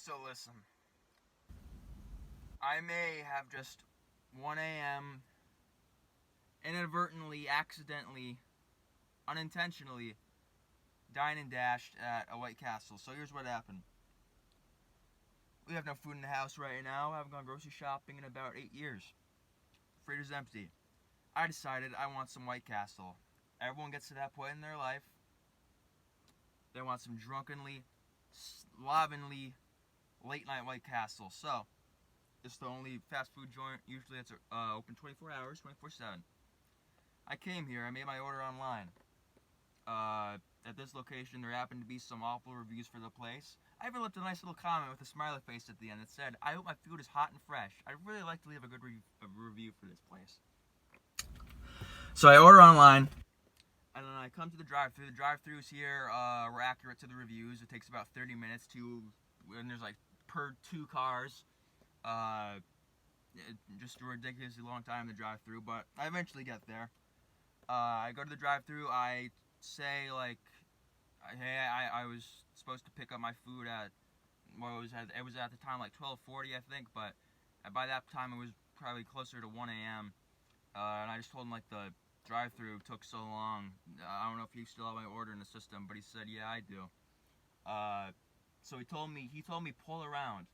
So listen, I may have just 1 a.m. inadvertently, accidentally, unintentionally dined and dashed at a White Castle. So here's what happened. We have no food in the house right now. I haven't gone grocery shopping in about 8 years. Fridge is empty. I decided I want some White Castle. Everyone gets to that point in their life. They want some drunkenly, slovenly, late night White Castle. So, it's the only fast food joint usually that's open 24 hours, 24/7. I came here. I made my order online. At this location, there happened to be some awful reviews for the place. I even left a nice little comment with a smiley face at the end that said, "I hope my food is hot and fresh. I'd really like to leave a good review for this place." So I order online, and then I come to the drive-thru. The drive-thrus here were accurate to the reviews. It takes about 30 minutes and there's like per 2 cars. Just a ridiculously long time in the drive-thru, but I eventually get there. I go to the drive-thru. I say like, "Hey, I was supposed to pick up my food at it was at the time like 12:40, I think, but by that time it was probably closer to 1 a.m. And I just told him like the drive-thru took so long. I don't know if you still have my order in the system, but he said, "Yeah, I do." So he told me pull around.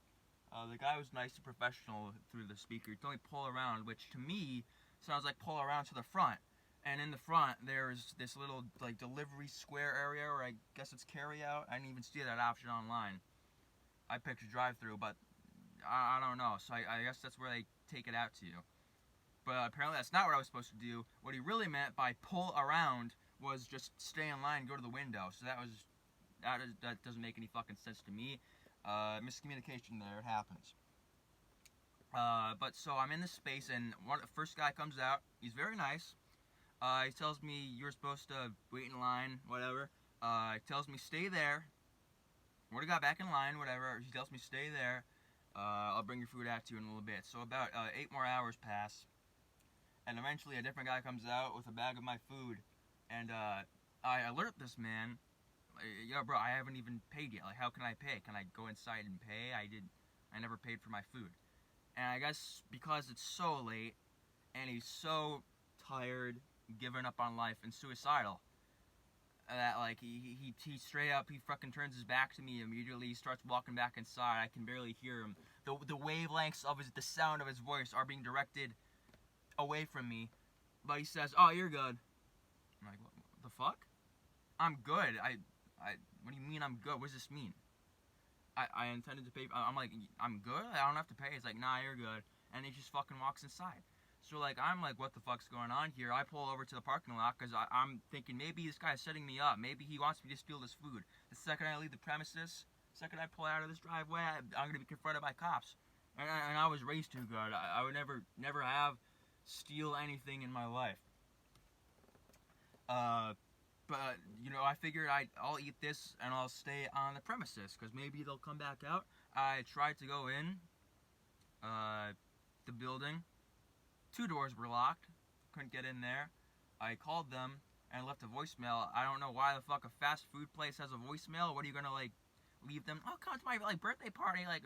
The guy was nice and professional through the speaker. He told me pull around, which to me sounds like pull around to the front. And in the front, there's this little like delivery square area, or I guess it's carry out. I didn't even see that option online. I picked a drive-thru, but I don't know. So I guess that's where they take it out to you. But apparently that's not what I was supposed to do. What he really meant by pull around was just stay in line and go to the window. So that doesn't make any fucking sense to me. Miscommunication there. It happens. But so I'm in this space, and the first guy comes out. He's very nice. He tells me you're supposed to wait in line, whatever. He tells me stay there. Would have got back in line, whatever. He tells me stay there. I'll bring your food out to you in a little bit. So about 8 more hours pass, and eventually a different guy comes out with a bag of my food, and I alert this man. Yo, bro, I haven't even paid yet. Like, how can I pay? Can I go inside and pay? I never paid for my food. And I guess because it's so late, and he's so tired, giving up on life, and suicidal, that like he straight up, he fucking turns his back to me immediately. He starts walking back inside. I can barely hear him. The wavelengths of the sound of his voice are being directed away from me. But he says, "Oh, you're good." I'm like, what the fuck? I'm good. What do you mean I'm good? What does this mean? I intended to pay. I'm like, I'm good? I don't have to pay. He's like, "Nah, you're good." And he just fucking walks inside. So, like, I'm like, what the fuck's going on here? I pull over to the parking lot because I'm thinking maybe this guy's setting me up. Maybe he wants me to steal this food. The second I leave the premises, the second I pull out of this driveway, I'm going to be confronted by cops. And I was raised too good. I would never have steal anything in my life. But, I figured I'll eat this and I'll stay on the premises because maybe they'll come back out. I tried to go in the building. 2 doors were locked. Couldn't get in there. I called them and left a voicemail. I don't know why the fuck a fast food place has a voicemail. What are you gonna like leave them? "Oh, come to my like birthday party." Like,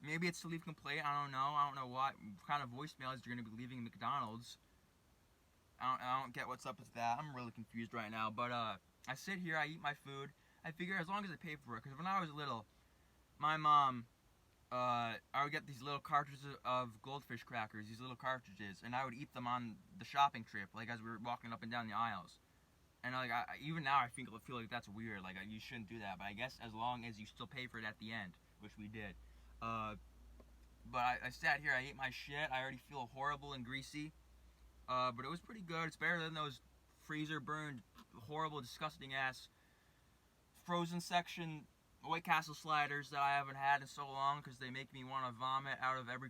maybe it's to leave a complaint. I don't know. I don't know what kind of voicemails you're gonna be leaving at McDonald's. I don't get what's up with that. I'm really confused right now. But I sit here. I eat my food. I figure as long as I pay for it, because when I was little, my mom. I would get these little cartridges of goldfish crackers, these little cartridges, and I would eat them on the shopping trip, like as we were walking up and down the aisles. And like even now, I feel like that's weird. Like you shouldn't do that, but I guess as long as you still pay for it at the end, which we did. But I sat here, I ate my shit. I already feel horrible and greasy, but it was pretty good. It's better than those freezer burned, horrible, disgusting ass frozen section White Castle sliders that I haven't had in so long because they make me want to vomit out of every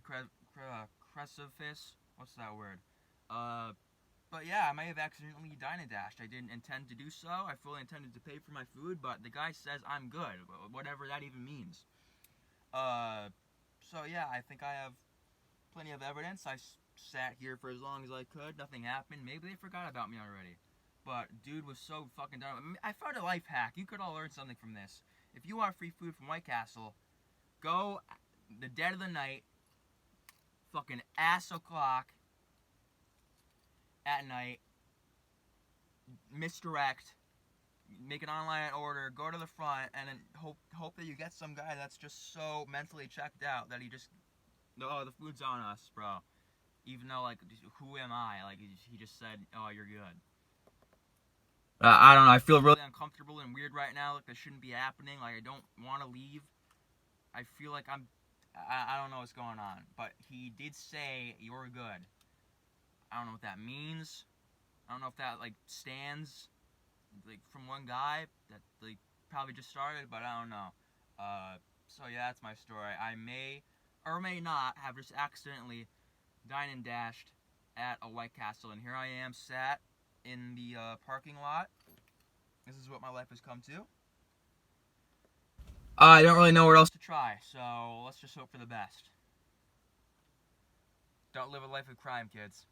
precipice. What's that word? But yeah, I may have accidentally dine and dashed. I didn't intend to do so. I fully intended to pay for my food, but the guy says I'm good, whatever that even means. So yeah, I think I have plenty of evidence. I sat here for as long as I could. Nothing happened. Maybe they forgot about me already. But dude was so fucking done. I found a life hack. You could all learn something from this. If you want free food from White Castle, go the dead of the night, fucking ass o'clock at night, misdirect, make an online order, go to the front, and then hope that you get some guy that's just so mentally checked out that he just, oh, the food's on us, bro. Even though, like, who am I? Like, he just said, oh, you're good. I don't know. I feel really uncomfortable and weird right now. Like, this shouldn't be happening. Like, I don't want to leave. I feel like I don't know what's going on. But he did say, you're good. I don't know what that means. I don't know if that, like, stands, like, from one guy that, like, probably just started, but I don't know. So, yeah, that's my story. I may or may not have just accidentally dined and dashed at a White Castle, and here I am sat in the parking lot. This is what my life has come to. I don't really know where else to try, so let's just hope for the best. Don't live a life of crime, kids.